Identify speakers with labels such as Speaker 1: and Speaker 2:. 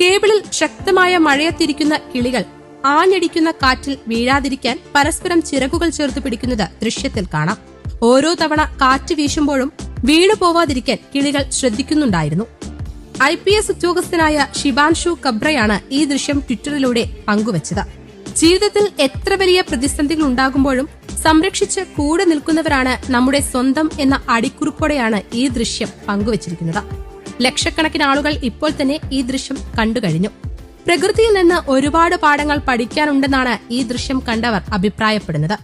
Speaker 1: കേബിളിൽ ശക്തമായ മഴയത്തിരിക്കുന്ന കിളികൾ ആഞ്ഞടിക്കുന്ന കാറ്റിൽ വീഴാതിരിക്കാൻ പരസ്പരം ചിറകുകൾ ചേർത്ത് പിടിക്കുന്നത് ദൃശ്യത്തിൽ കാണാം. ഓരോ തവണ കാറ്റ് വീശുമ്പോഴും വീണു പോവാതിരിക്കാൻ കിളികൾ ശ്രദ്ധിക്കുന്നുണ്ടായിരുന്നു. IPS ഉദ്യോഗസ്ഥനായ ഷിബാൻഷു കബ്രയാണ് ഈ ദൃശ്യം ട്വിറ്ററിലൂടെ പങ്കുവച്ചത്. ജീവിതത്തിൽ എത്ര വലിയ പ്രതിസന്ധികൾ ഉണ്ടാകുമ്പോഴും സംരക്ഷിച്ച് കൂടെ നിൽക്കുന്നവരാണ് നമ്മുടെ സ്വന്തം എന്ന അടിക്കുറിപ്പോടെയാണ് ഈ ദൃശ്യം പങ്കുവച്ചിരിക്കുന്നത്. ലക്ഷക്കണക്കിന് ആളുകൾ ഇപ്പോൾ തന്നെ ഈ ദൃശ്യം കണ്ടുകഴിഞ്ഞു. പ്രകൃതിയിൽ നിന്ന് ഒരുപാട് പാഠങ്ങൾ പഠിക്കാനുണ്ടെന്നാണ് ഈ ദൃശ്യം കണ്ടവർ അഭിപ്രായപ്പെടുന്നത്.